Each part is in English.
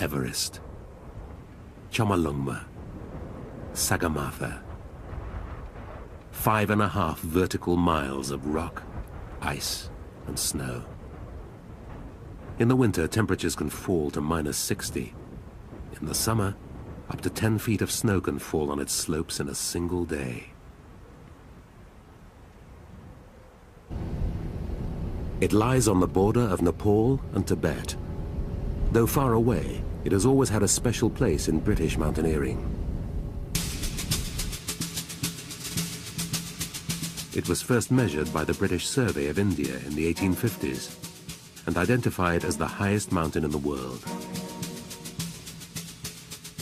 Everest, Chomolungma, Sagarmatha. 5.5 vertical miles of rock, ice, and snow. In the winter, temperatures can fall to -60. In the summer, up to 10 feet of snow can fall on its slopes in a single day. It lies on the border of Nepal and Tibet. Though far away, it has always had a special place in British mountaineering. It was first measured by the British Survey of India in the 1850s and identified as the highest mountain in the world.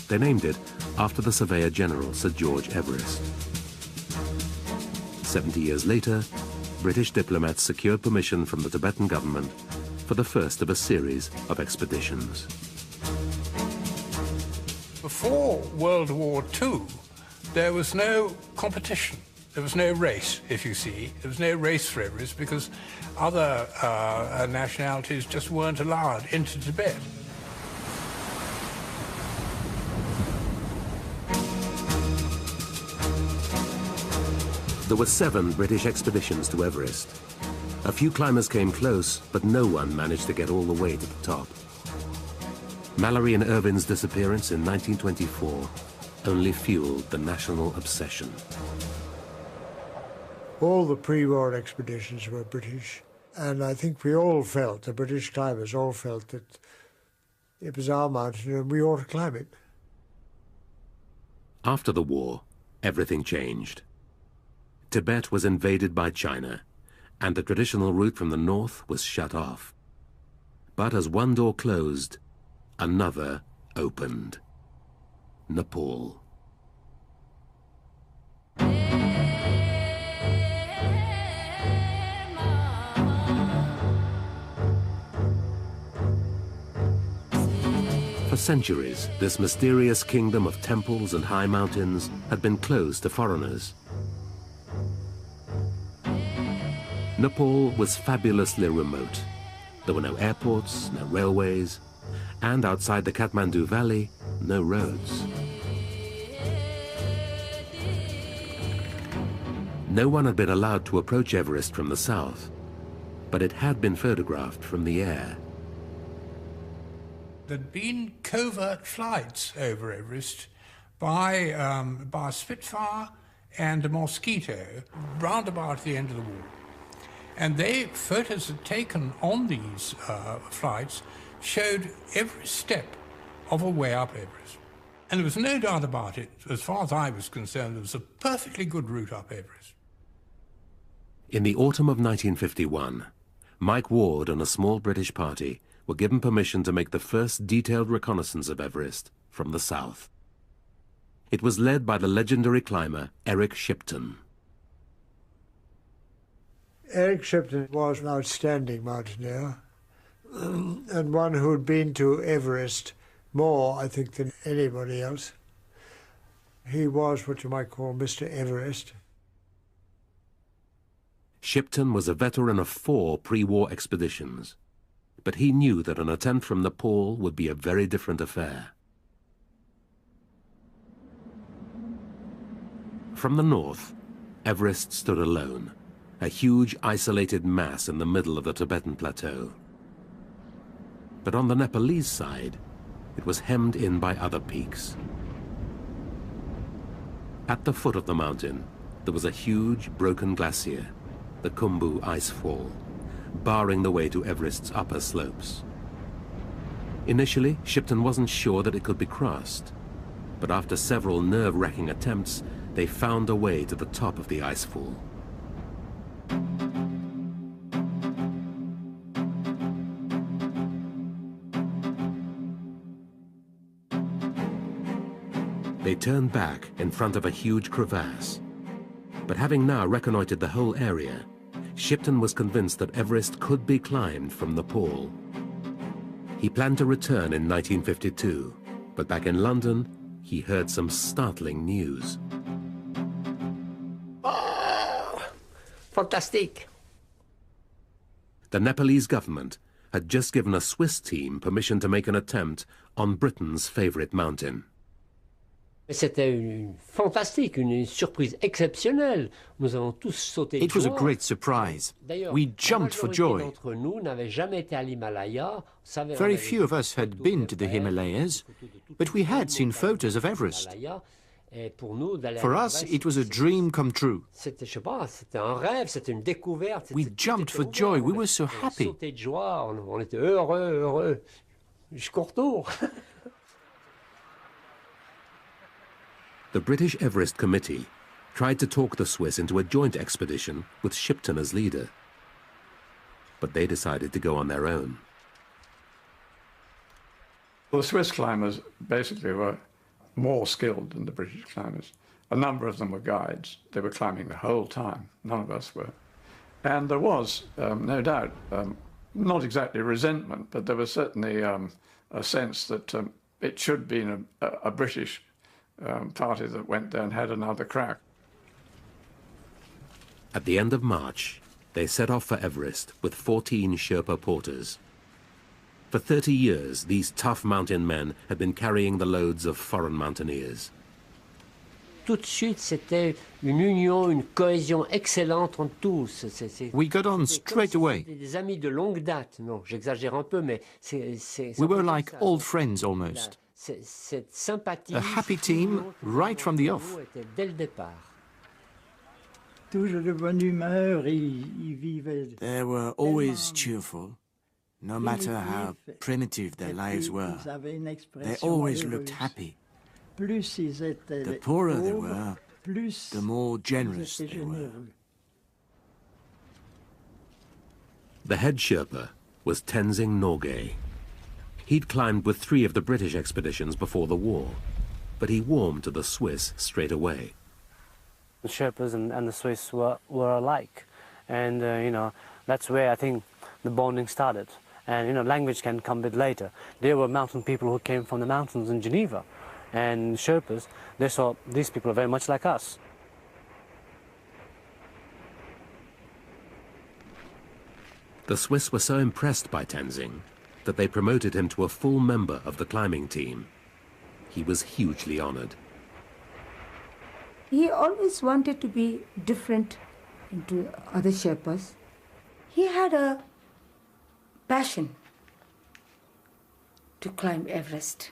They named it after the Surveyor General, Sir George Everest. 70 years later, British diplomats secured permission from the Tibetan government for the first of a series of expeditions. Before World War II, there was no competition. There was no race, if you see. There was no race for Everest because other nationalities just weren't allowed into Tibet. There were 7 British expeditions to Everest. A few climbers came close, but no one managed to get all the way to the top. Mallory and Irvin's disappearance in 1924 only fueled the national obsession. All the pre-war expeditions were British, and I think we all felt, the British climbers all felt, that it was our mountain and we ought to climb it. After the war, everything changed. Tibet was invaded by China, and the traditional route from the north was shut off. But as one door closed, another opened. Nepal. For centuries, this mysterious kingdom of temples and high mountains had been closed to foreigners. Nepal was fabulously remote. There were no airports, no railways, and outside the Kathmandu Valley, no roads. No one had been allowed to approach Everest from the south, but it had been photographed from the air. There'd been covert flights over Everest by Spitfire and a Mosquito round about the end of the war. And photos had taken on these flights showed every step of a way up Everest. And there was no doubt about it, as far as I was concerned, there was a perfectly good route up Everest. In the autumn of 1951, Mike Ward and a small British party were given permission to make the first detailed reconnaissance of Everest from the south. It was led by the legendary climber Eric Shipton. Eric Shipton was an outstanding mountaineer and one who had been to Everest more, I think, than anybody else. He was what you might call Mr. Everest. Shipton was a veteran of 4 pre-war expeditions, but he knew that an attempt from Nepal would be a very different affair. From the north, Everest stood alone, a huge isolated mass in the middle of the Tibetan plateau. But on the Nepalese side, it was hemmed in by other peaks. At the foot of the mountain, there was a huge broken glacier, the Khumbu Icefall, barring the way to Everest's upper slopes. Initially, Shipton wasn't sure that it could be crossed, but after several nerve-wracking attempts, they found a way to the top of the icefall. They turned back in front of a huge crevasse. But having now reconnoitered the whole area, Shipton was convinced that Everest could be climbed from Nepal. He planned to return in 1952, but back in London, he heard some startling news. Oh, fantastic. The Nepalese government had just given a Swiss team permission to make an attempt on Britain's favorite mountain. C'était fantastique, une surprise exceptionnelle. Nous avons tous sauté de joie. It was a great surprise. We jumped for joy. D'entre nous n'avaient jamais été à l'Himalaya. Very few of us had been to the Himalayas, but we had seen photos of Everest. For us, it was a dream come true. C'était, je sais pas, c'était un rêve, c'était une découverte. We jumped for joy. We were so happy. Sauté de joie, on était heureux, jusqu'au retour. The British Everest Committee tried to talk the Swiss into a joint expedition with Shipton as leader. But they decided to go on their own. Well, the Swiss climbers basically were more skilled than the British climbers. A number of them were guides. They were climbing the whole time. None of us were. And there was, no doubt, not exactly resentment, but there was certainly a sense that it should have been a British party that went there and had another crack. At the end of March, they set off for Everest with 14 Sherpa porters. For 30 years, these tough mountain men had been carrying the loads of foreign mountaineers. Tout de suite, c'était une union, une cohésion excellente entre tous. We got on straight away. Des amis de longue date. Non, j'exagère un peu, mais we were like old friends almost. Cette sympathie, a happy team right from the off. Dès le départ. Toujours de bonne humeur, ils vivaient. They were always cheerful, no matter how primitive their lives were. They always looked happy. The poorer they were, the more generous they were. The head Sherpa was Tenzing Norgay. He'd climbed with 3 of the British expeditions before the war, but he warmed to the Swiss straight away. The Sherpas and the Swiss were alike, and you know, that's where I think the bonding started. And you know, language can come a bit later. There were mountain people who came from the mountains in Geneva, and Sherpas, they saw these people are very much like us. The Swiss were so impressed by Tenzing that they promoted him to a full member of the climbing team. He was hugely honored. He always wanted to be different to other Sherpas. He had a passion to climb Everest.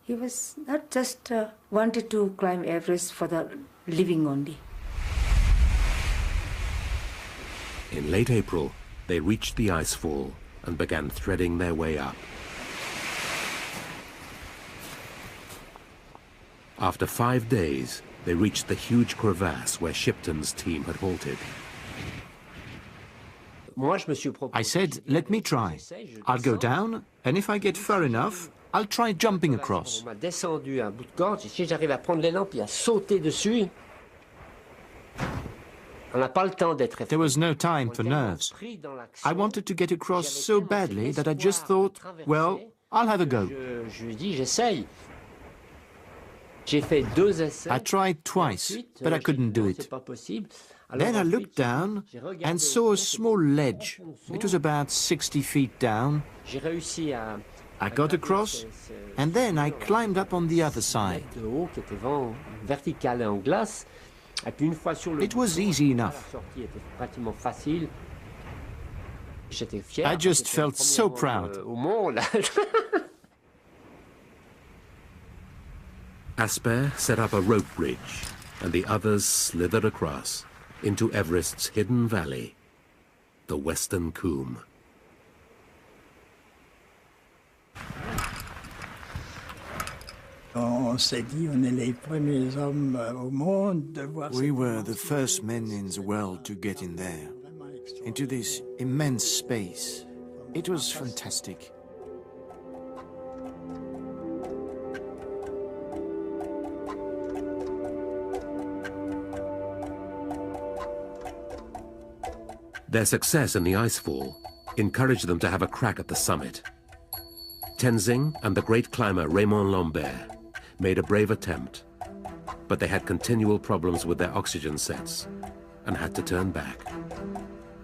He was not just wanted to climb Everest for the living only. In late April, they reached the icefall and began threading their way up. After 5 days, they reached the huge crevasse where Shipton's team had halted. I said, let me try. I'll go down, and if I get far enough, I'll try jumping across. On m'a descendu un bout de corde, si j'arrive à prendre l'élan puis à sauter dessus. There was no time for nerves. I wanted to get across so badly that I just thought, well, I'll have a go. I tried twice, but I couldn't do it. Then I looked down and saw a small ledge. It was about 60 feet down. I got across, and then I climbed up on the other side. It was easy enough. I just felt so proud. Asper set up a rope bridge, and the others slithered across into Everest's hidden valley, the Western Coombe. We were the first men in the world to get in there, into this immense space. It was fantastic. Their success in the icefall encouraged them to have a crack at the summit. Tenzing and the great climber Raymond Lambert made a brave attempt, but they had continual problems with their oxygen sets and had to turn back.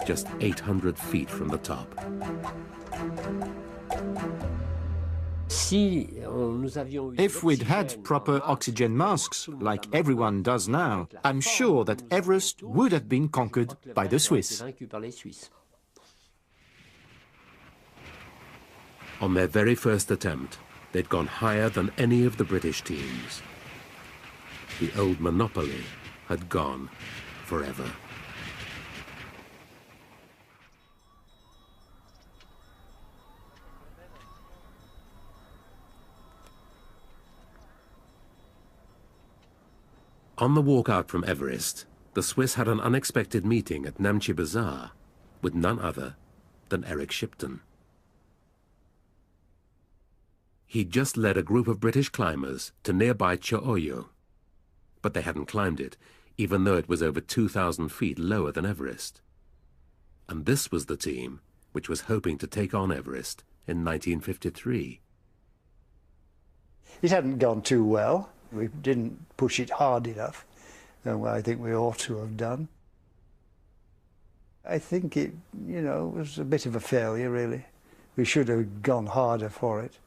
just 800 feet from the top. If we'd had proper oxygen masks, like everyone does now, I'm sure that Everest would have been conquered by the Swiss. On their very first attempt, they'd gone higher than any of the British teams. The old monopoly had gone forever. On the walk out from Everest, the Swiss had an unexpected meeting at Namche Bazaar with none other than Eric Shipton. He'd just led a group of British climbers to nearby Cho-Oyo, but they hadn't climbed it, even though it was over 2,000 feet lower than Everest. And this was the team which was hoping to take on Everest in 1953. It hadn't gone too well. We didn't push it hard enough, and I think we ought to have done. I think it, was a bit of a failure, really. We should have gone harder for it.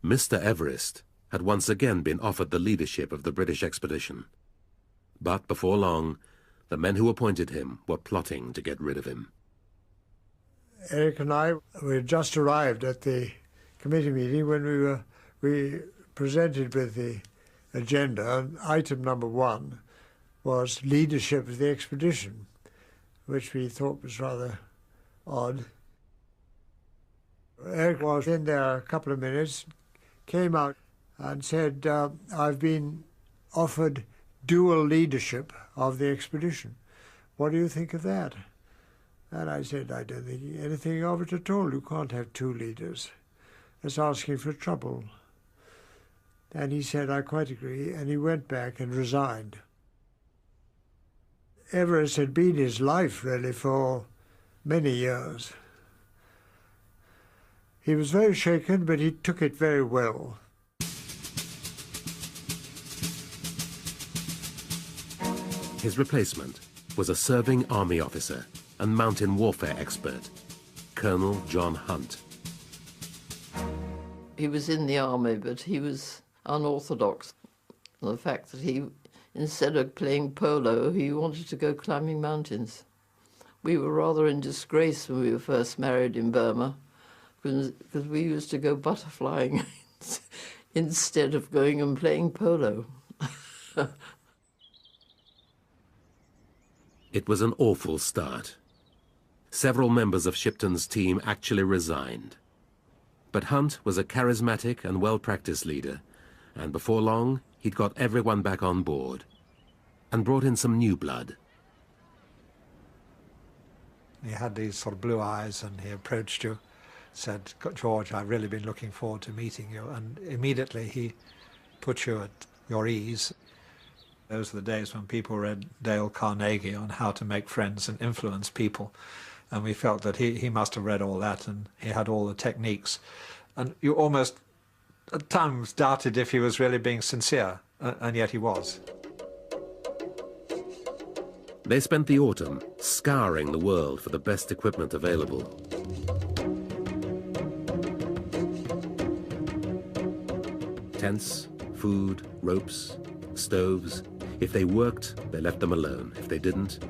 Mr. Everest had once again been offered the leadership of the British expedition. But before long, the men who appointed him were plotting to get rid of him. Eric and I, we had just arrived at the committee meeting when we presented with the agenda, and item number 1 was leadership of the expedition, which we thought was rather odd. Eric was in there a couple of minutes, came out and said, I've been offered dual leadership of the expedition. What do you think of that? And I said, I don't think anything of it at all. You can't have 2 leaders. That's asking for trouble. And he said, I quite agree, and he went back and resigned. Everest had been his life, really, for many years. He was very shaken, but he took it very well. His replacement was a serving army officer and mountain warfare expert, Colonel John Hunt. He was in the army, but he was unorthodox. The fact that he, instead of playing polo, he wanted to go climbing mountains. We were rather in disgrace when we were first married in Burma, because we used to go butterflying instead of going and playing polo. It was an awful start. Several members of Shipton's team actually resigned. But Hunt was a charismatic and well-practiced leader, and before long, he'd got everyone back on board and brought in some new blood. He had these sort of blue eyes, and he approached you, said, George, I've really been looking forward to meeting you, and immediately he put you at your ease. Those were the days when people read Dale Carnegie on how to make friends and influence people, and we felt that he must have read all that, and he had all the techniques. And you almost at times doubted if he was really being sincere, and yet he was. They spent the autumn scouring the world for the best equipment available. Tents, food, ropes, stoves. If they worked, they left them alone. If they didn't,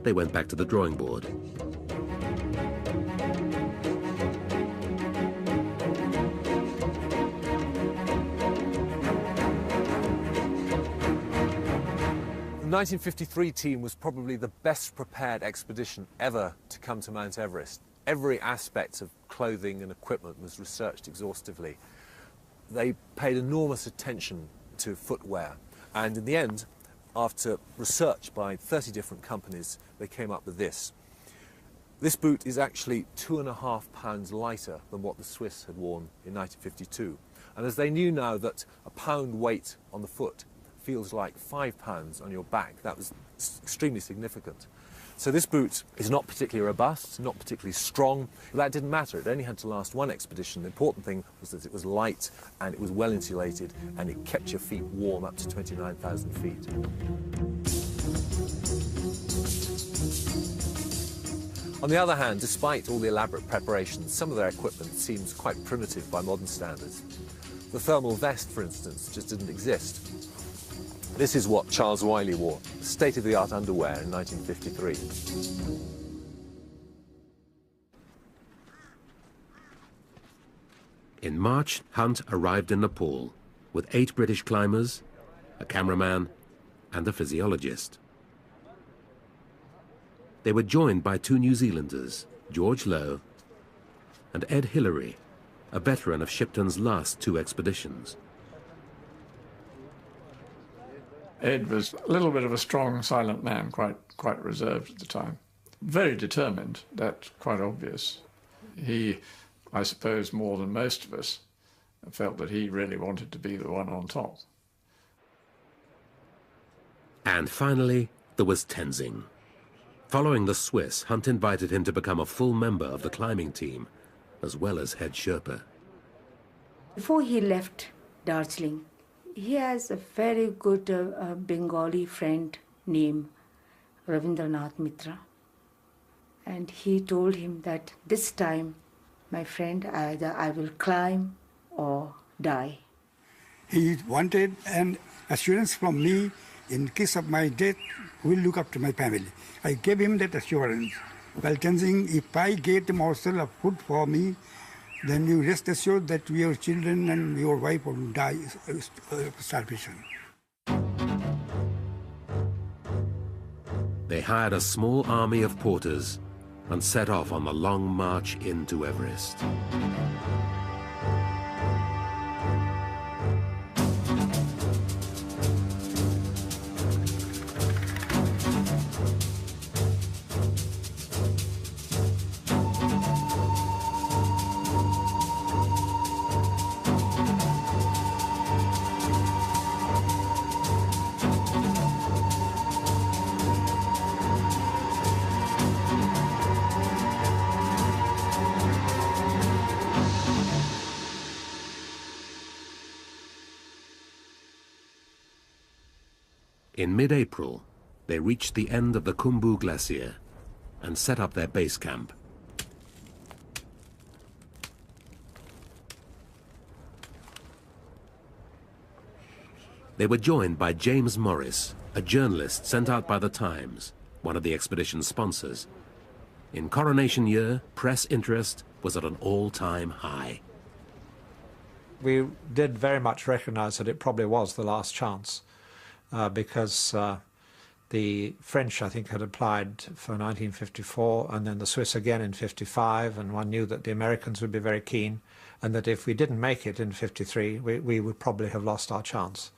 they went back to the drawing board. The 1953 team was probably the best prepared expedition ever to come to Mount Everest. Every aspect of clothing and equipment was researched exhaustively. They paid enormous attention to footwear, and in the end, after research by 30 different companies, they came up with this. This boot is actually 2.5 pounds lighter than what the Swiss had worn in 1952. And as they knew now that a pound weight on the foot feels like 5 pounds on your back, that was extremely significant. So this boot is not particularly robust, not particularly strong, but that didn't matter. It only had to last one expedition. The important thing was that it was light and it was well insulated and it kept your feet warm up to 29,000 feet. On the other hand, despite all the elaborate preparations, some of their equipment seems quite primitive by modern standards. The thermal vest, for instance, just didn't exist. This is what Charles Wiley wore, state-of-the-art underwear in 1953. In March, Hunt arrived in Nepal with 8 British climbers, a cameraman, and a physiologist. They were joined by 2 New Zealanders, George Lowe and Ed Hillary, a veteran of Shipton's last 2 expeditions. Ed was a little bit of a strong, silent man, quite reserved at the time. Very determined, that's quite obvious. He, I suppose more than most of us, felt that he really wanted to be the one on top. And finally, there was Tenzing. Following the Swiss, Hunt invited him to become a full member of the climbing team, as well as head Sherpa. Before he left Darjeeling, he has a very good Bengali friend named Ravindranath Mitra. And he told him that this time, my friend, either I will climb or die. He wanted an assurance from me, in case of my death, who will look after my family. I gave him that assurance. While Tenzing, if I get a morsel of food for me, then you rest assured that your children and your wife will die of starvation. They hired a small army of porters and set off on the long march into Everest. In mid-April, they reached the end of the Khumbu Glacier and set up their base camp. They were joined by James Morris, a journalist sent out by the Times, one of the expedition's sponsors. In coronation year, press interest was at an all-time high. We did very much recognize that it probably was the last chance. Because the French, I think, had applied for 1954, and then the Swiss again in 55, and one knew that the Americans would be very keen, and that if we didn't make it in 53, we would probably have lost our chance.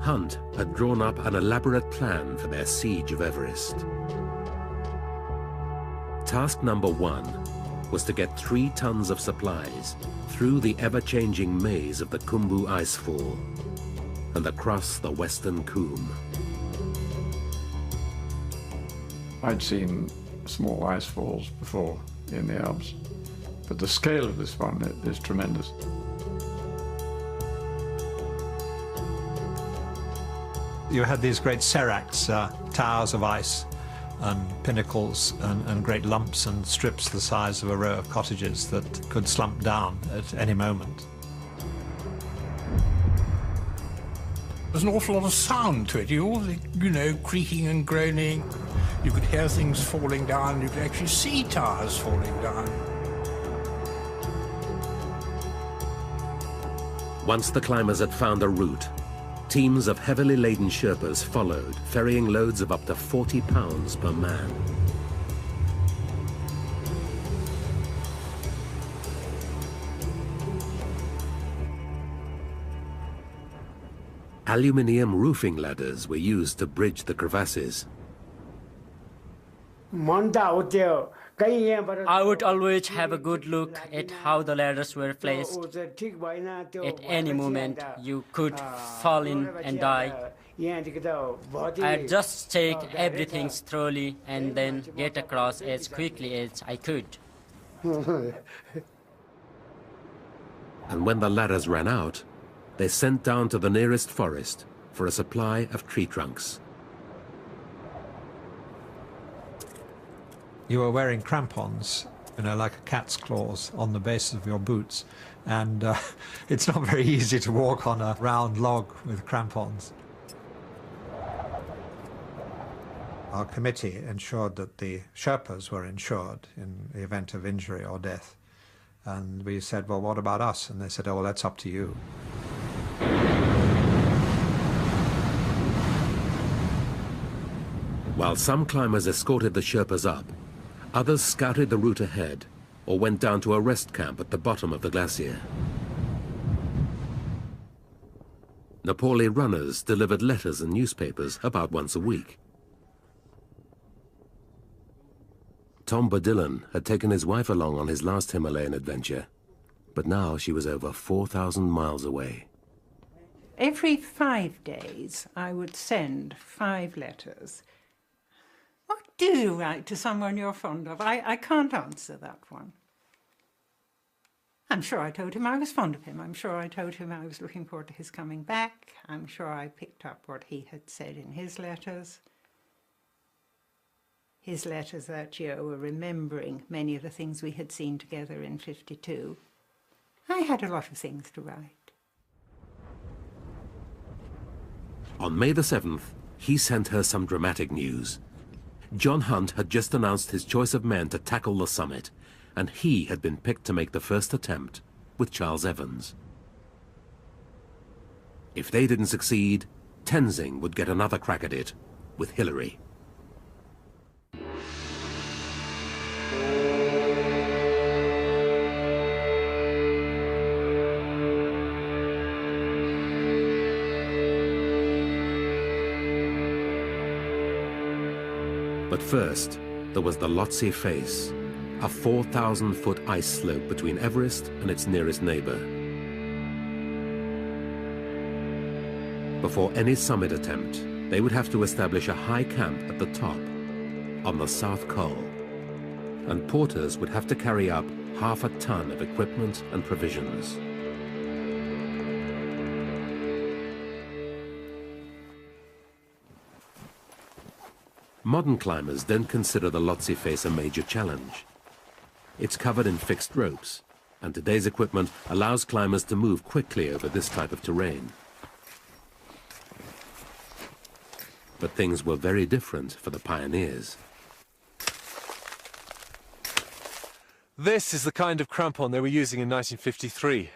Hunt had drawn up an elaborate plan for their siege of Everest. Task number 1 was to get 3 tons of supplies through the ever-changing maze of the Khumbu icefall and across the western Coombe. I'd seen small ice falls before in the Alps, but the scale of this one is tremendous. You had these great seracs, towers of ice, and pinnacles and great lumps and strips the size of a row of cottages that could slump down at any moment. There's an awful lot of sound to it. You know, creaking and groaning. You could hear things falling down. You could actually see towers falling down. Once the climbers had found a route, teams of heavily laden Sherpas followed, ferrying loads of up to 40 pounds per man. Aluminium roofing ladders were used to bridge the crevasses. I would always have a good look at how the ladders were placed. At any moment, you could fall in and die. I'd just take everything thoroughly and then get across as quickly as I could. And when the ladders ran out, they sent down to the nearest forest for a supply of tree trunks. You were wearing crampons, you know, like a cat's claws on the base of your boots, and it's not very easy to walk on a round log with crampons. Our committee ensured that the Sherpas were insured in the event of injury or death. And we said, well, what about us? And they said, oh, well, that's up to you. While some climbers escorted the Sherpas up, others scouted the route ahead or went down to a rest camp at the bottom of the glacier. Nepali runners delivered letters and newspapers about once a week. Tom Bodillan had taken his wife along on his last Himalayan adventure, but now she was over 4,000 miles away. Every 5 days I would send 5 letters. What do you write to someone you're fond of? I can't answer that one. I'm sure I told him I was fond of him. I'm sure I told him I was looking forward to his coming back. I'm sure I picked up what he had said in his letters. His letters that year were remembering many of the things we had seen together in '52. I had a lot of things to write. On May the 7th, he sent her some dramatic news. John Hunt had just announced his choice of men to tackle the summit, and he had been picked to make the first attempt with Charles Evans. If they didn't succeed, Tenzing would get another crack at it with Hillary. But first, there was the Lhotse face, a 4,000-foot ice slope between Everest and its nearest neighbor. Before any summit attempt, they would have to establish a high camp at the top, on the South Col, and porters would have to carry up half a ton of equipment and provisions. Modern climbers don't consider the Lhotse face a major challenge. It's covered in fixed ropes, and today's equipment allows climbers to move quickly over this type of terrain. But things were very different for the pioneers. This is the kind of crampon they were using in 1953.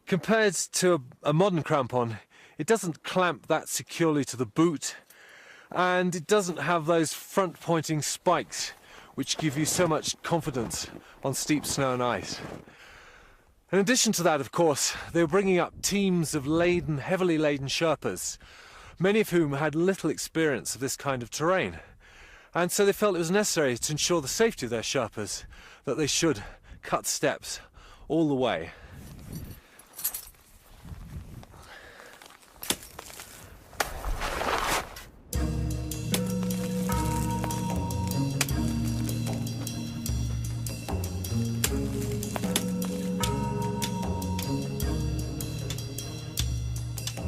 Compared to a modern crampon, it doesn't clamp that securely to the boot, and it doesn't have those front-pointing spikes which give you so much confidence on steep snow and ice. In addition to that, of course, they were bringing up teams of heavily laden Sherpas, many of whom had little experience of this kind of terrain. And so they felt it was necessary to ensure the safety of their Sherpas that they should cut steps all the way.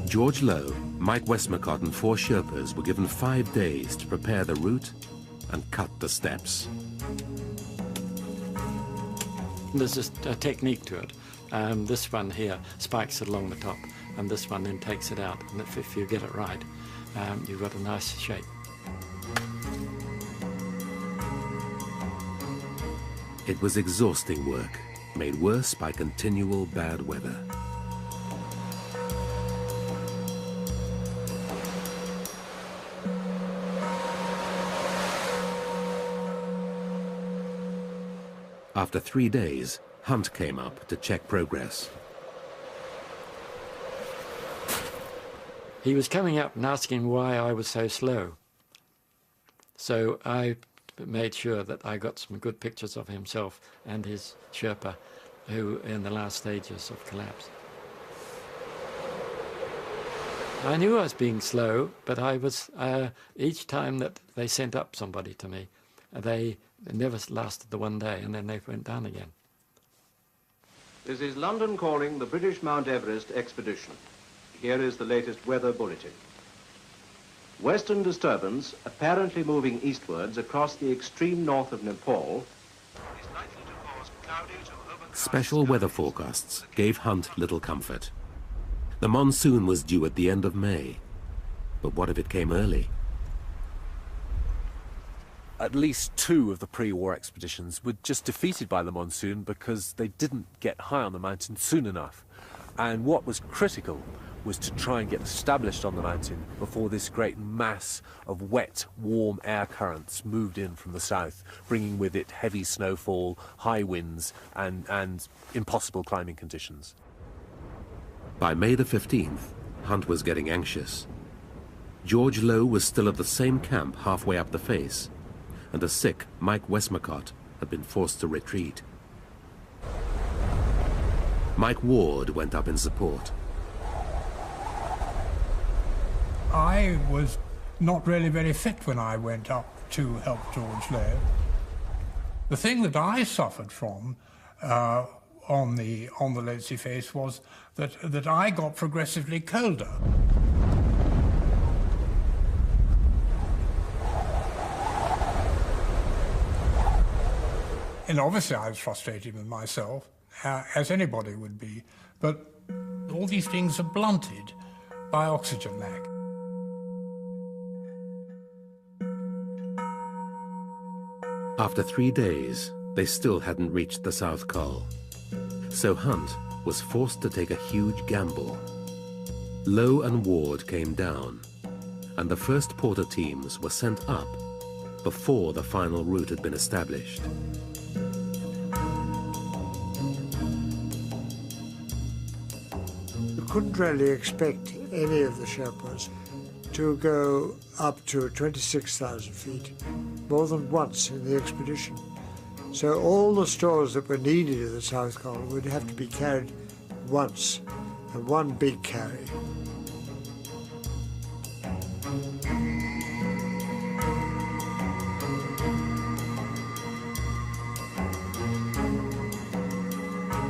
George Lowe, Mike Westmacott and 4 Sherpas were given 5 days to prepare the route and cut the steps. There's a technique to it. This one here spikes it along the top, and this one then takes it out. And if you get it right, you've got a nice shape. It was exhausting work, made worse by continual bad weather. After 3 days, Hunt came up to check progress. He was coming up and asking why I was so slow. So I made sure that I got some good pictures of himself and his Sherpa, who in the last stages of collapse. I knew I was being slow, but I was, each time that they sent up somebody to me, they never lasted the 1 day, and then they went down again. This is London calling the British Mount Everest expedition. here is the latest weather bulletin. Western disturbance, apparently moving eastwards across the extreme north of Nepal, is likely to cause cloudy to overcast Special weather forecasts gave Hunt little comfort. The monsoon was due at the end of May. But what if it came early? At least 2 of the pre-war expeditions were just defeated by the monsoon because they didn't get high on the mountain soon enough. And what was critical was to try and get established on the mountain before this great mass of wet, warm air currents moved in from the south, bringing with it heavy snowfall, high winds, and impossible climbing conditions. By May the 15th, Hunt was getting anxious. George Low was still at the same camp halfway up the face, and a sick Mike Westmacott had been forced to retreat. Mike Ward went up in support. I was not really very fit when I went up to help George Low. The thing that I suffered from on the Lhotse face was that I got progressively colder. And obviously I was frustrated with myself, as anybody would be, but all these things are blunted by oxygen lack. After 3 days, they still hadn't reached the South Col. So Hunt was forced to take a huge gamble. Low and Ward came down, and the first porter teams were sent up before the final route had been established. You couldn't really expect any of the Sherpas to go up to 26,000 feet more than once in the expedition. So all the stores that were needed in the South Col would have to be carried once, and one big carry.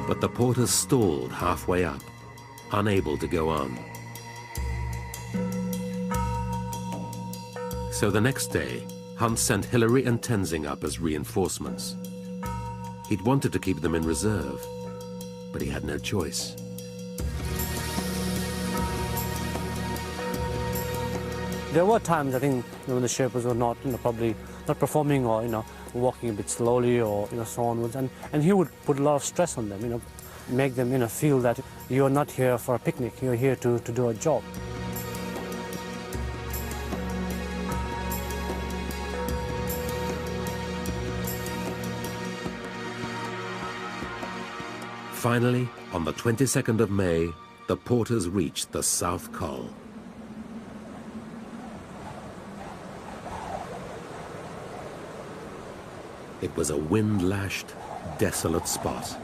But the porters stalled halfway up, unable to go on. So the next day, Hunt sent Hillary and Tenzing up as reinforcements. He'd wanted to keep them in reserve, but he had no choice. There were times, I think, when the Sherpas were not, probably not performing or, walking a bit slowly or, so onwards. And he would put a lot of stress on them, make them, feel that you're not here for a picnic, you're here to do a job. Finally, on the 22nd of May, the porters reached the South Col. It was a wind-lashed, desolate spot.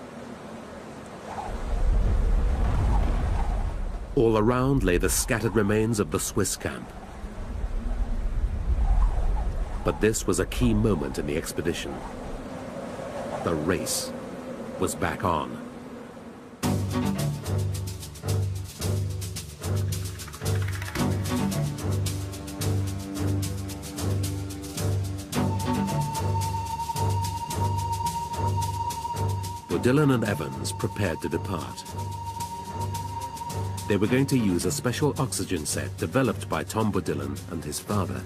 All around lay the scattered remains of the Swiss camp. But this was a key moment in the expedition. The race was back on. Dillon and Evans prepared to depart. They were going to use a special oxygen set developed by Tom Bodillon and his father.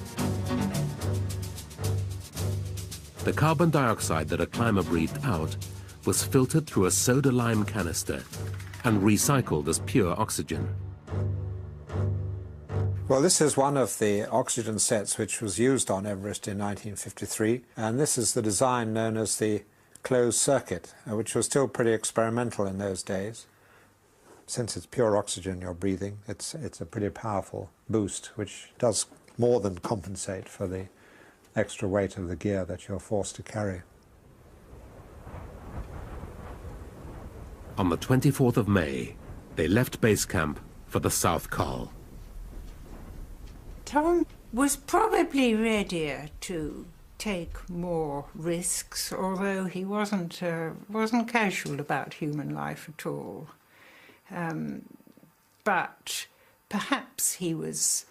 The carbon dioxide that a climber breathed out was filtered through a soda lime canister and recycled as pure oxygen. Well, this is one of the oxygen sets which was used on Everest in 1953, and this is the design known as the closed circuit, which was still pretty experimental in those days. Since it's pure oxygen you're breathing, it's a pretty powerful boost, which does more than compensate for the extra weight of the gear that you're forced to carry. On the 24th of May, they left base camp for the South Col. Tom was probably readier to take more risks, although he wasn't casual about human life at all. But Perhaps he was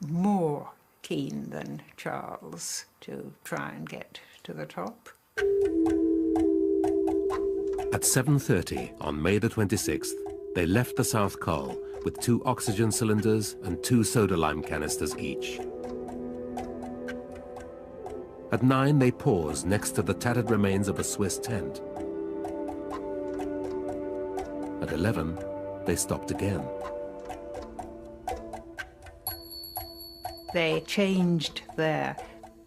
more keen than Charles to try and get to the top. At 7:30 on May the 26th, they left the South Col with 2 oxygen cylinders and 2 soda lime canisters each. At 9, they paused next to the tattered remains of a Swiss tent. At 11, they stopped again. They changed their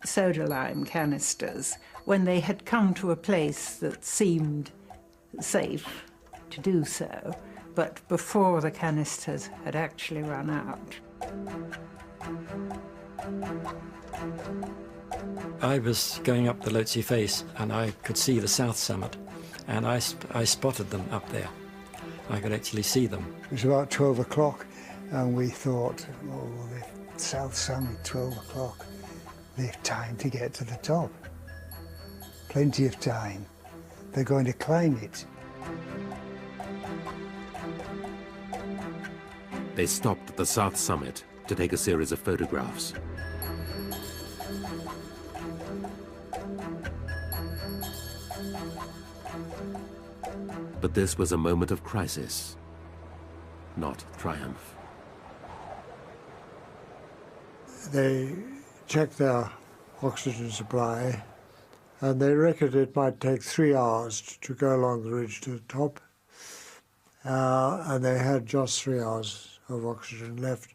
soda lime canisters when they had come to a place that seemed safe to do so, but before the canisters had actually run out. I was going up the Lhotse face and I could see the south summit, and I spotted them up there. I could actually see them. It was about 12 o'clock and we thought, oh, the south summit, 12 o'clock, they've time to get to the top. Plenty of time. They're going to climb it. They stopped at the south summit to take a series of photographs. But this was a moment of crisis, not triumph. They checked their oxygen supply, and they reckoned it might take 3 hours to go along the ridge to the top. And they had just 3 hours of oxygen left,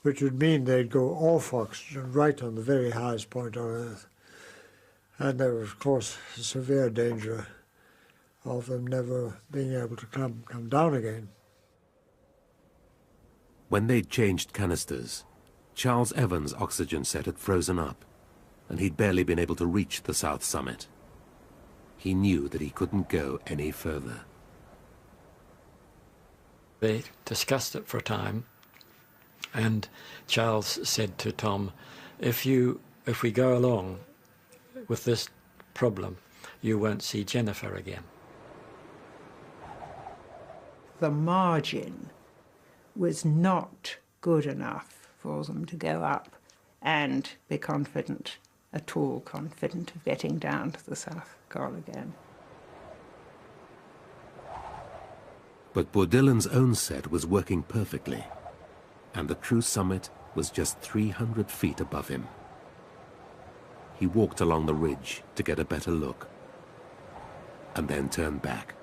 which would mean they'd go off oxygen right on the very highest point on Earth. And there was, of course, a severe danger of them never being able to come down again. When they'd changed canisters, Charles Evans' oxygen set had frozen up, and he'd barely been able to reach the south summit. He knew that he couldn't go any further. They discussed it for a time, and Charles said to Tom, if we go along with this problem, you won't see Jennifer again. The margin was not good enough for them to go up and be confident, at all confident of getting down to the South Col again. But Bourdillin's own set was working perfectly, and the true summit was just 300 feet above him. He walked along the ridge to get a better look, and then turned back.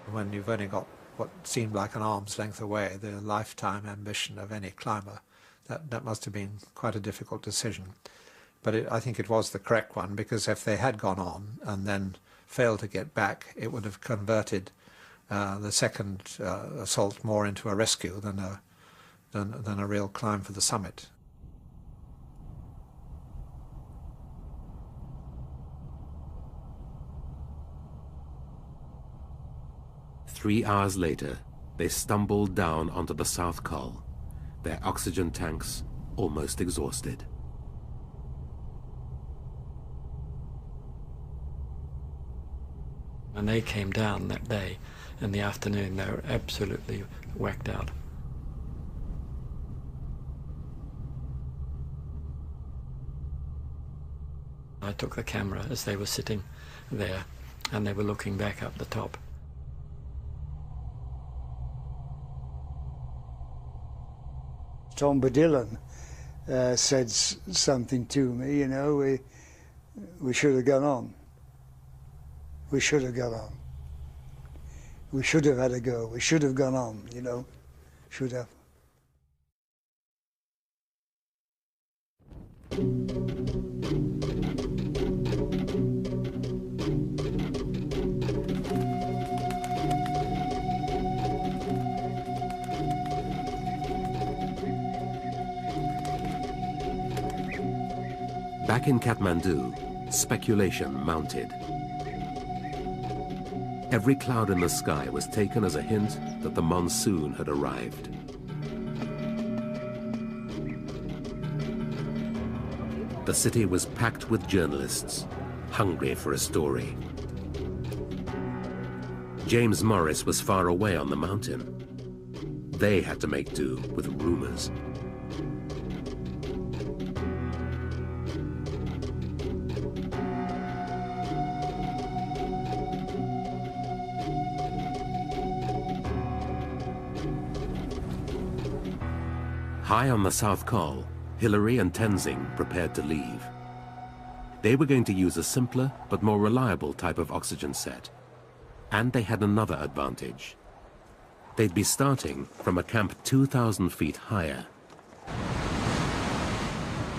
When you've only got what seemed like an arm's length away, the lifetime ambition of any climber, that must have been quite a difficult decision. But I think it was the correct one, because if they had gone on and then failed to get back, it would have converted the second assault more into a rescue than a real climb for the summit. Three hours later, they stumbled down onto the South Col, their oxygen tanks almost exhausted. When they came down that day in the afternoon, they were absolutely whacked out. I took the camera as they were sitting there, and they were looking back up the top. Tom Bourdillon said something to me, you know, we should have gone on. We should have gone on. We should have had a go. We should have gone on, you know, should have. Back in Kathmandu, speculation mounted. Every cloud in the sky was taken as a hint that the monsoon had arrived. The city was packed with journalists, hungry for a story. James Morris was far away on the mountain. They had to make do with rumors. High on the South Col, Hillary and Tenzing prepared to leave. They were going to use a simpler but more reliable type of oxygen set. And they had another advantage. They'd be starting from a camp 2,000 feet higher.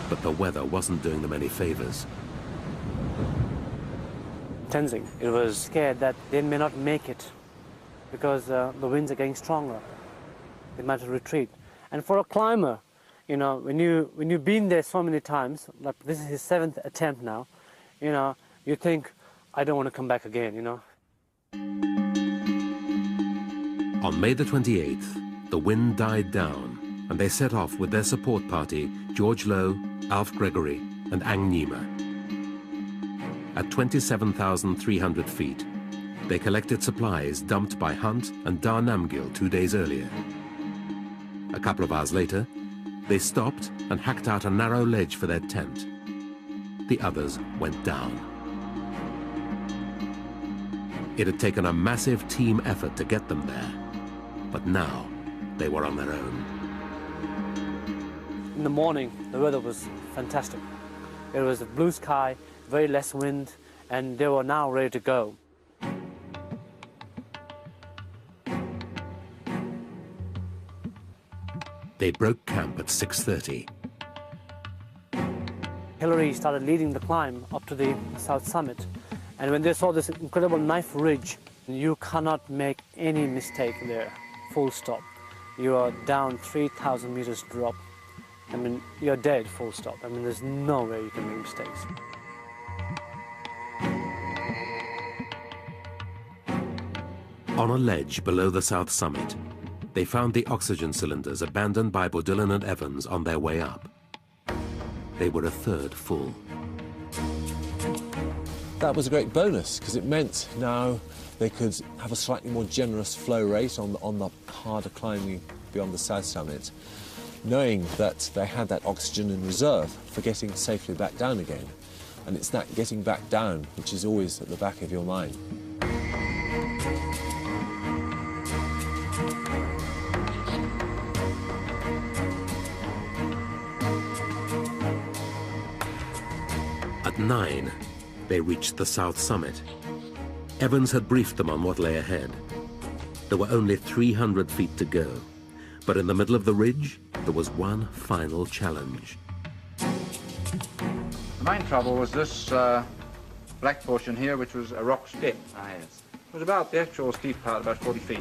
But the weather wasn't doing them any favors. Tenzing, it was scared that they may not make it because the winds are getting stronger. They might retreat. And for a climber, you know, when you've been there so many times, like this is his 7th attempt now, you know, you think, I don't want to come back again, you know. On May the 28th, the wind died down, and they set off with their support party, George Low, Alf Gregory, and Ang Nima. At 27,300 feet, they collected supplies dumped by Hunt and Dar Namgil 2 days earlier. A couple of hours later, they stopped and hacked out a narrow ledge for their tent. The others went down. It had taken a massive team effort to get them there, but now they were on their own. In the morning, the weather was fantastic. It was a blue sky, very less wind, and they were now ready to go. They broke camp at 6:30. Hillary started leading the climb up to the south summit. And when they saw this incredible knife ridge, you cannot make any mistake there, full stop. You are down 3,000 meters drop. I mean, you're dead, full stop. I mean, there's no way you can make mistakes. On a ledge below the south summit, they found the oxygen cylinders abandoned by Bodillan and Evans on their way up. They were a third full. That was a great bonus, because it meant now they could have a slightly more generous flow rate on the harder climbing beyond the south summit, knowing that they had that oxygen in reserve for getting safely back down again. And it's that getting back down which is always at the back of your mind. At 9, they reached the south summit. Evans had briefed them on what lay ahead. There were only 300 feet to go, but in the middle of the ridge, there was one final challenge. The main trouble was this black portion here, which was a rock step. Ah, yes. It was about the actual steep part, about 40 feet.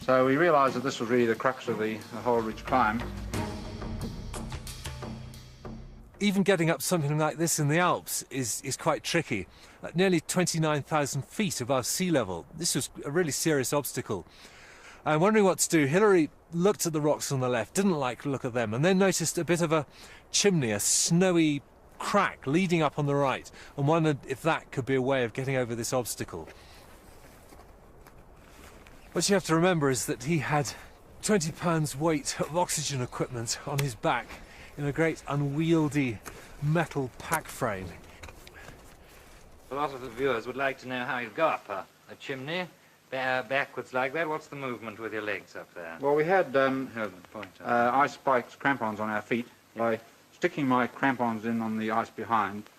So we realised that this was really the crux of the whole ridge climb. Even getting up something like this in the Alps is quite tricky. At nearly 29,000 feet above sea level, this was a really serious obstacle. And wondering what to do, Hillary looked at the rocks on the left, didn't like the look of them, and then noticed a bit of a chimney, a snowy crack leading up on the right, and wondered if that could be a way of getting over this obstacle. What you have to remember is that he had 20 pounds weight of oxygen equipment on his back in a great unwieldy metal pack frame. A lot of the viewers would like to know how you go up a chimney backwards like that. What's the movement with your legs up there? Well, we had ice spikes, crampons on our feet. By sticking my crampons in on the ice behind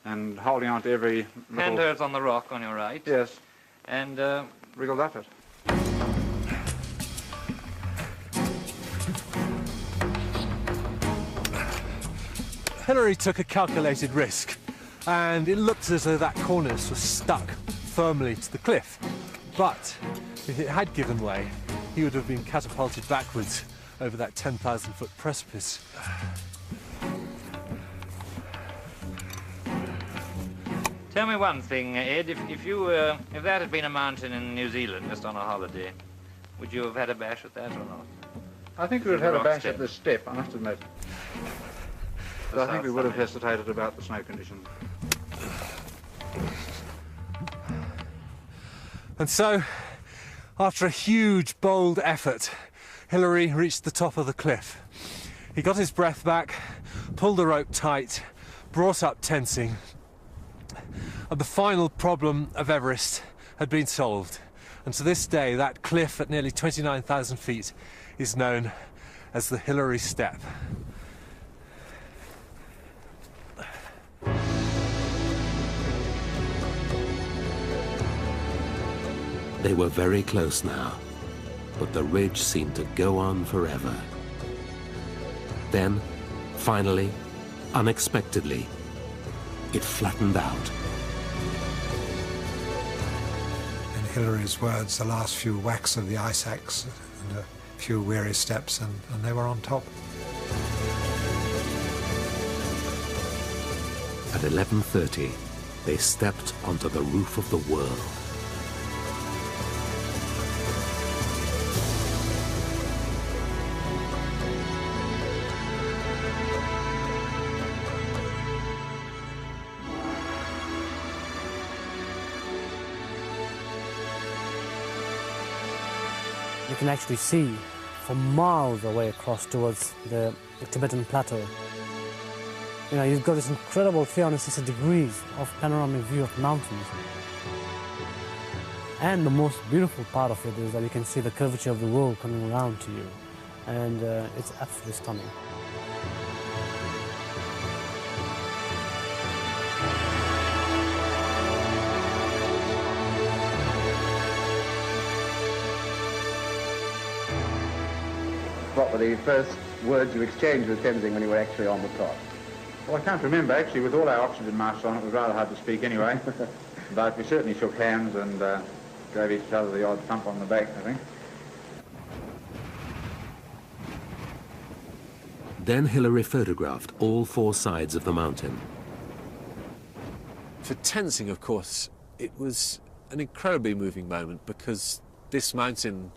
and holding on to every little... Handholds on the rock on your right. Yes. And wriggled up it. Hillary took a calculated risk, and it looked as though that cornice was stuck firmly to the cliff. But if it had given way, he would have been catapulted backwards over that 10,000-foot precipice. Tell me one thing, Ed. If that had been a mountain in New Zealand just on a holiday, would you have had a bash at that or not? I think we would have had a bash at this step, I must admit. But I think we would have hesitated about the snow conditions. And so, After a huge, bold effort, Hillary reached the top of the cliff. He got his breath back, pulled the rope tight, brought up tensing, and the final problem of Everest had been solved. And to this day, that cliff at nearly 29,000 feet is known as the Hillary Step. They were very close now, but the ridge seemed to go on forever. Then, finally, unexpectedly, it flattened out. In Hillary's words, the last few whacks of the ice axe and a few weary steps, and they were on top. At 11:30, they stepped onto the roof of the world. You can actually see for miles away across towards the Tibetan plateau. You know, you've got this incredible 360 degrees of panoramic view of mountains. And the most beautiful part of it is that you can see the curvature of the world coming around to you. And it's absolutely stunning. What were the first words you exchanged with Tenzing when you were actually on the top? Well, I can't remember. Actually, with all our oxygen masks on, it was rather hard to speak anyway. But we certainly shook hands and gave each other the odd thump on the back, I think. Then Hillary photographed all four sides of the mountain. For Tenzing, of course, it was an incredibly moving moment because this mountain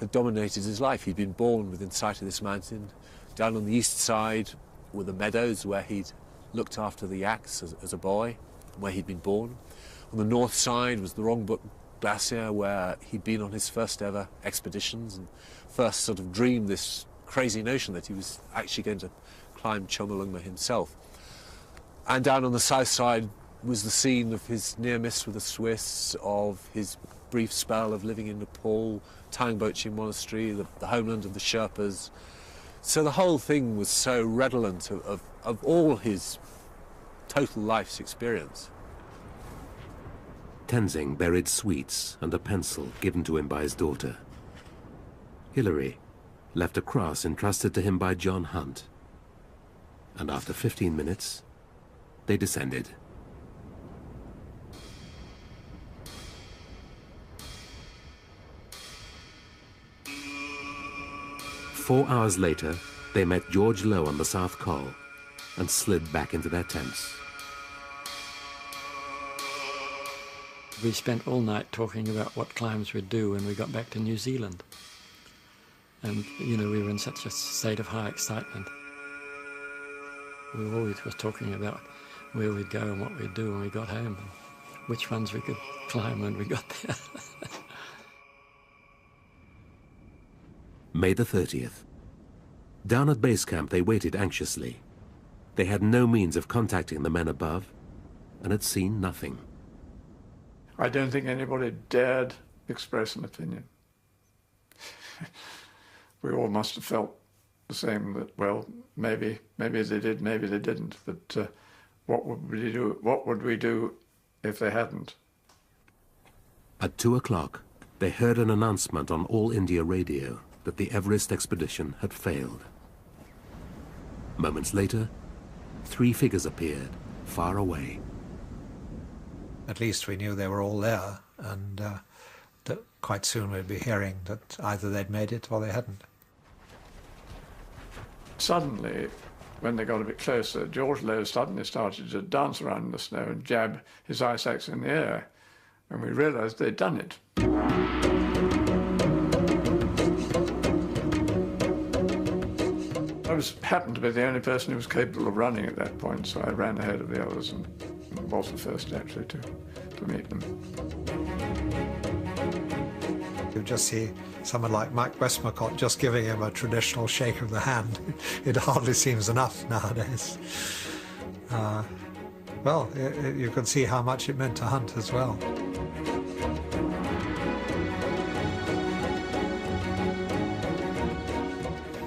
had dominated his life. He'd been born within sight of this mountain. Down on the east side were the meadows where he'd looked after the yaks as a boy, where he'd been born. On the north side was the Rongbuk Glacier, where he'd been on his first ever expeditions and first sort of dreamed this crazy notion that he was actually going to climb Chomolungma himself. And down on the south side was the scene of his near miss with the Swiss, of his brief spell of living in Nepal, Tangbochi Monastery, the homeland of the Sherpas. So the whole thing was so redolent of all his total life's experience. Tenzing buried sweets and a pencil given to him by his daughter. Hillary left a cross entrusted to him by John Hunt. And after 15 minutes, they descended. Four hours later, they met George Low on the South Col and slid back into their tents. We spent all night talking about what climbs we'd do when we got back to New Zealand. And, you know, we were in such a state of high excitement. We always was talking about where we'd go and what we'd do when we got home, and which ones we could climb when we got there. May the 30th. Down at base camp, they waited anxiously. They had no means of contacting the men above and had seen nothing. I don't think anybody dared express an opinion. We all must have felt the same, that, well, maybe they did, maybe they didn't, but what would we do if they hadn't? At 2 o'clock, they heard an announcement on All India radio that the Everest expedition had failed. Moments later, 3 figures appeared, far away. At least we knew they were all there, and that quite soon we'd be hearing that either they'd made it or they hadn't. Suddenly, when they got a bit closer, George Low suddenly started to dance around in the snow and jab his ice axe in the air, and we realized they'd done it. I happened to be the only person who was capable of running at that point, so I ran ahead of the others and was the first actually to meet them. You just see someone like Mike Westmacott just giving him a traditional shake of the hand. It hardly seems enough nowadays. Well, you can see how much it meant to Hunt as well.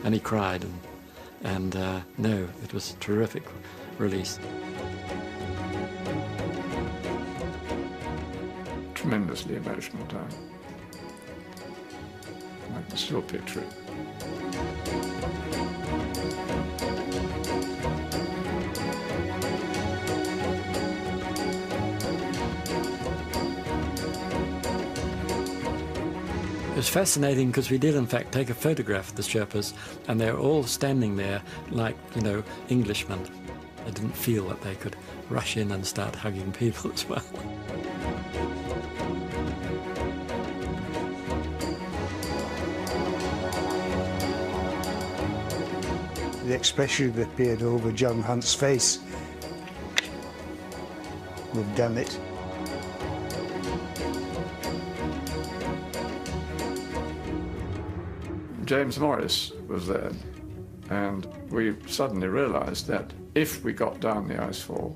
And he cried, and no, it was a terrific release. Tremendously emotional time. I can still picture it. It was fascinating because we did, in fact, take a photograph of the Sherpas, and they were all standing there like, you know, Englishmen. They didn't feel that they could rush in and start hugging people as well. The expression that appeared over John Hunt's face. We've done it. James Morris was there, and we suddenly realized that if we got down the icefall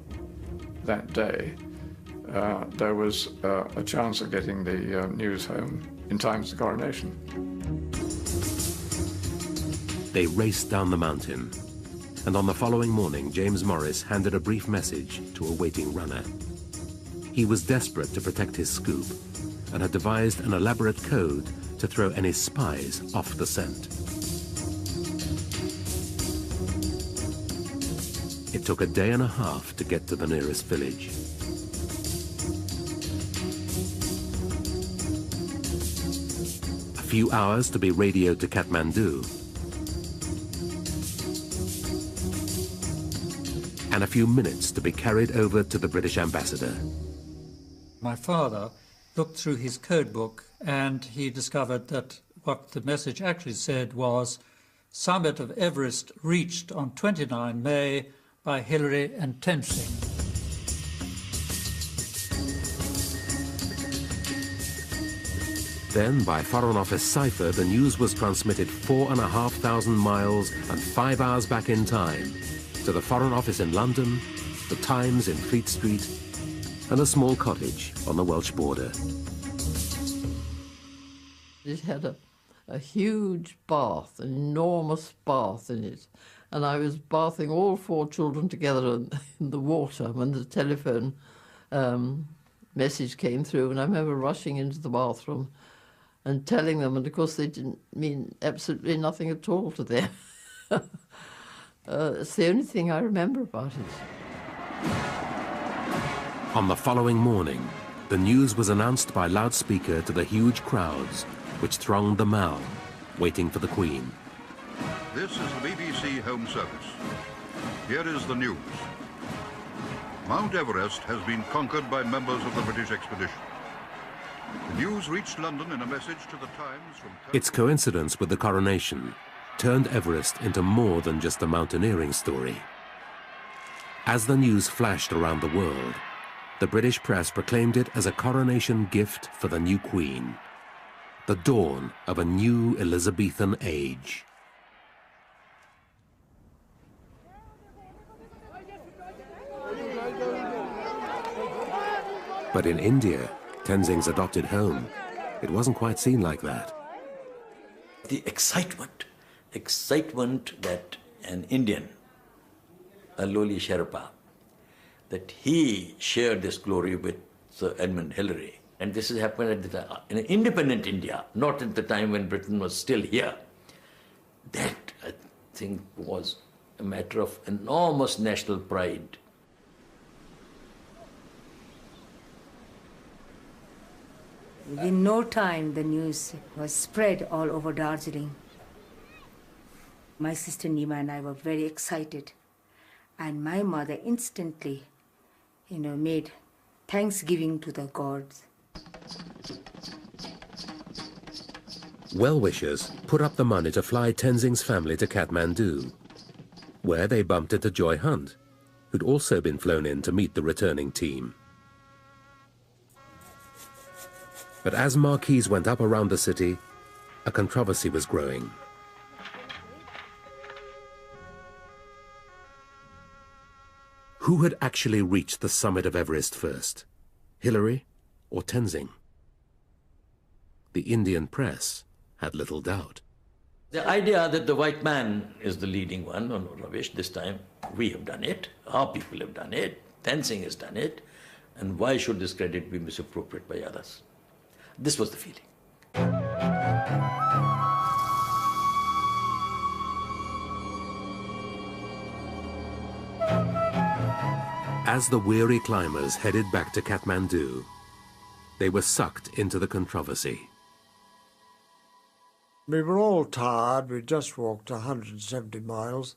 that day, there was a chance of getting the news home in time for the coronation. They raced down the mountain, and on the following morning, James Morris handed a brief message to a waiting runner. He was desperate to protect his scoop and had devised an elaborate code to throw any spies off the scent. It took a day and a half to get to the nearest village. A few hours to be radioed to Kathmandu, and a few minutes to be carried over to the British ambassador. My father looked through his code book and he discovered that what the message actually said was summit of Everest reached on 29 May by Hillary and Tenzing. Then, by Foreign Office cipher, the news was transmitted 4,500 miles and 5 hours back in time to the Foreign Office in London, the Times in Fleet Street, and a small cottage on the Welsh border. It had a huge bath, an enormous bath in it, and I was bathing all 4 children together in the water when the telephone message came through, and I remember rushing into the bathroom and telling them, and of course they didn't mean absolutely nothing at all to them. It's the only thing I remember about it. On the following morning, the news was announced by loudspeaker to the huge crowds which thronged the Mall, waiting for the Queen. This is the BBC Home Service. Here is the news. Mount Everest has been conquered by members of the British expedition. The news reached London in a message to the Times from... Its coincidence with the coronation turned Everest into more than just a mountaineering story. As the news flashed around the world, the British press proclaimed it as a coronation gift for the new Queen, the dawn of a new Elizabethan age. But in India, Tenzing's adopted home, it wasn't quite seen like that. The excitement that an Indian, a lowly Sherpa, that he shared this glory with Sir Edmund Hillary. And this has happened at in an independent India, not at the time when Britain was still here. That, I think, was a matter of enormous national pride. In no time, the news was spread all over Darjeeling. My sister Nima and I were very excited. And my mother instantly, made thanksgiving to the gods. Well-wishers put up the money to fly Tenzing's family to Kathmandu, where they bumped into Joy Hunt, who'd also been flown in to meet the returning team. But as marquees went up around the city, a controversy was growing. Who had actually reached the summit of Everest first, Hillary or Tenzing? The Indian press had little doubt. The idea that the white man is the leading one, no rubbish, this time we have done it, our people have done it, Tenzing has done it, and why should this credit be misappropriated by others? This was the feeling. As the weary climbers headed back to Kathmandu, they were sucked into the controversy. We were all tired. We'd just walked 170 miles,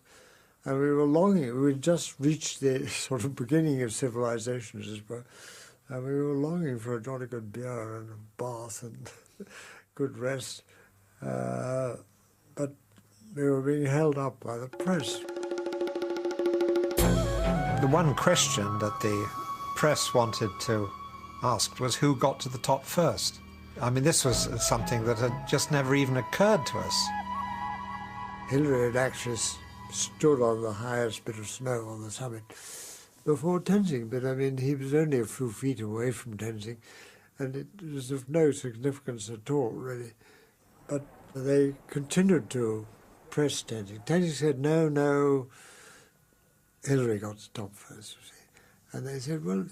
and we were longing. We'd just reached the sort of beginning of civilization, as it were, and we were longing for a jolly good beer and a bath and good rest. But we were being held up by the press. The one question that the press wanted to ask was who got to the top first. I mean, this was something that had just never even occurred to us. Hillary had actually stood on the highest bit of snow on the summit before Tenzing, but I mean, he was only a few feet away from Tenzing, and it was of no significance at all, really. But they continued to press Tenzing. Tenzing said, no, no, Hillary got to top first, you see. And they said, well,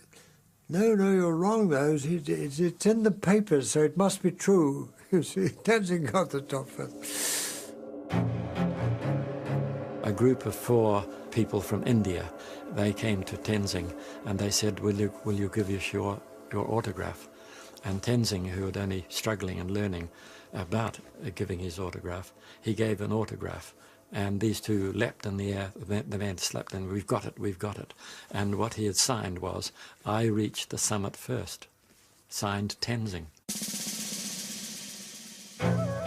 no, no, you're wrong, though. It's in the papers, so it must be true. You see, Tenzing got the top first. A group of 4 people from India, they came to Tenzing and they said, will you give us your autograph? And Tenzing, who had only struggling and learning about giving his autograph, he gave an autograph. And these two leapt in the air, the man slapped, and we've got it, we've got it. And what he had signed was, I reached the summit first. Signed Tenzing.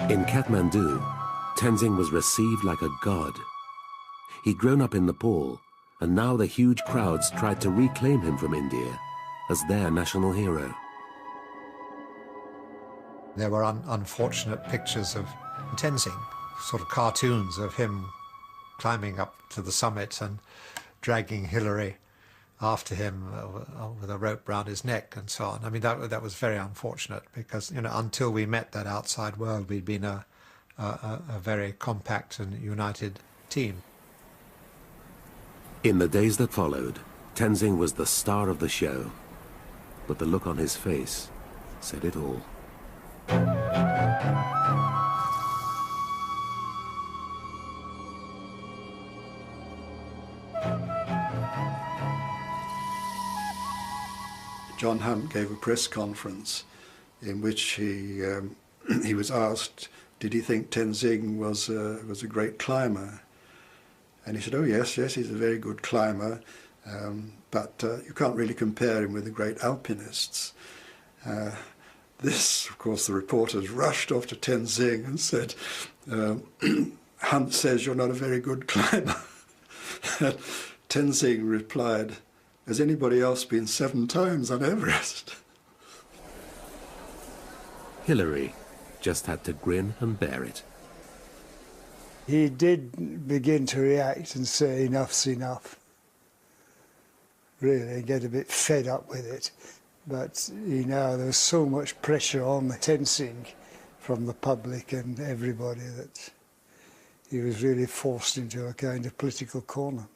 In Kathmandu, Tenzing was received like a god. He'd grown up in Nepal, and now the huge crowds tried to reclaim him from India as their national hero. There were unfortunate pictures of Tenzing, sort of cartoons of him climbing up to the summit and dragging Hillary after him with a rope round his neck and so on. I mean, that was very unfortunate because, you know, until we met that outside world, we'd been a very compact and united team. In the days that followed, Tenzing was the star of the show, but the look on his face said it all. John Hunt gave a press conference in which he was asked, did he think Tenzing was a great climber? And he said, oh yes, he's a very good climber, but you can't really compare him with the great alpinists. This, of course, the reporters rushed off to Tenzing and said, Hunt says you're not a very good climber. Tenzing replied, has anybody else been 7 times on Everest? Hillary just had to grin and bear it. He did begin to react and say enough's enough. Really, get a bit fed up with it. But, you know, there was so much pressure on Tenzing from the public and everybody that he was really forced into a kind of political corner.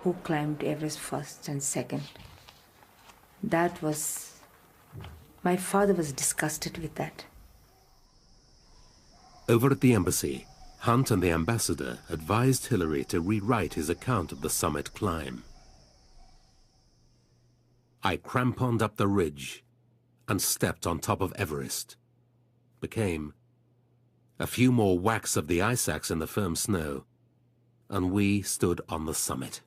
Who climbed Everest first and second? That was... My father was disgusted with that. Over at the embassy, Hunt and the ambassador advised Hillary to rewrite his account of the summit climb. I cramponed up the ridge and stepped on top of Everest became a few more whacks of the ice axe in the firm snow, and we stood on the summit.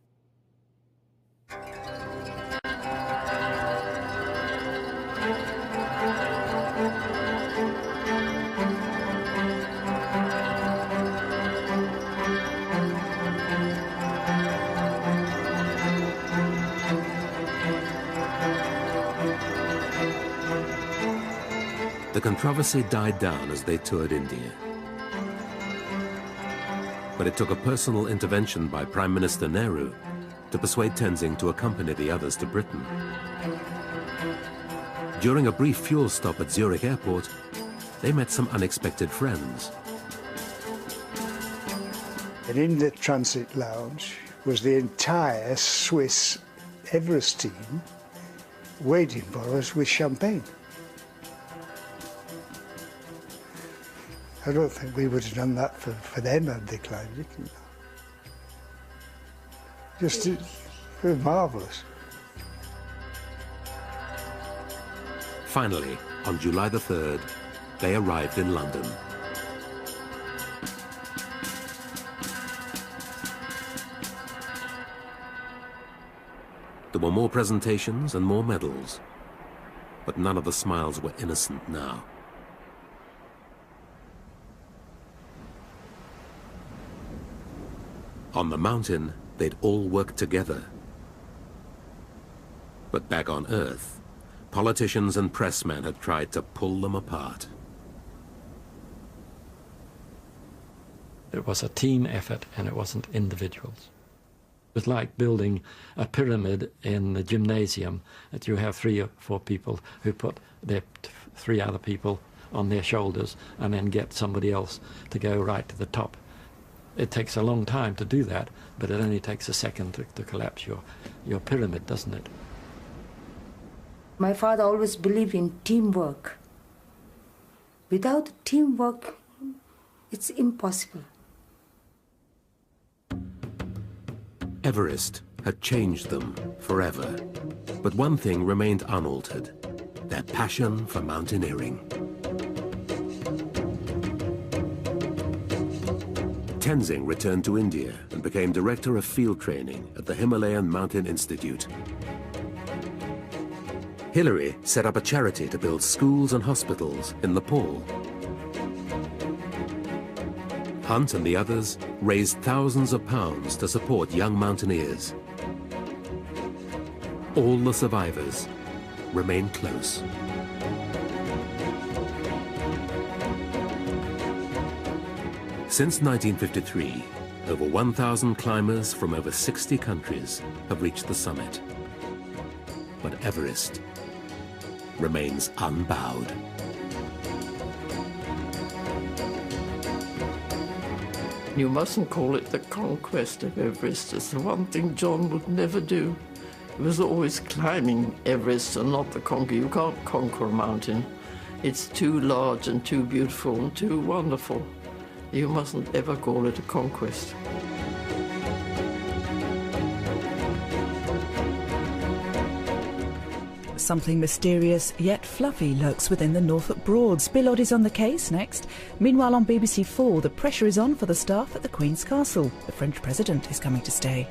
controversy died down as they toured India. But it took a personal intervention by Prime Minister Nehru to persuade Tenzing to accompany the others to Britain. During a brief fuel stop at Zurich airport, they met some unexpected friends. And in the transit lounge was the entire Swiss Everest team waiting for us with champagne. I don't think we would have done that for them had they climbed it. You know. Just, it was marvellous. Finally, on July the 3rd, they arrived in London. There were more presentations and more medals, but none of the smiles were innocent now. On the mountain, they'd all worked together. But back on Earth, politicians and pressmen had tried to pull them apart. It was a team effort, and it wasn't individuals. It was like building a pyramid in the gymnasium, that you have 3 or 4 people who put their 3 other people on their shoulders and then get somebody else to go right to the top. It takes a long time to do that, but it only takes a second to collapse your pyramid, doesn't it? My father always believed in teamwork. Without teamwork, it's impossible. Everest had changed them forever, but one thing remained unaltered: their passion for mountaineering. Tenzing returned to India and became director of field training at the Himalayan Mountain Institute. Hillary set up a charity to build schools and hospitals in Nepal. Hunt and the others raised thousands of pounds to support young mountaineers. All the survivors remain close. Since 1953, over 1,000 climbers from over 60 countries have reached the summit. But Everest remains unbowed. You mustn't call it the conquest of Everest. It's the one thing John would never do. He was always climbing Everest and not the conquer. You can't conquer a mountain. It's too large and too beautiful and too wonderful. You mustn't ever call it a conquest. Something mysterious yet fluffy lurks within the Norfolk Broads. Bill Odd is on the case next. Meanwhile on BBC4, the pressure is on for the staff at the Queen's Castle. The French president is coming to stay.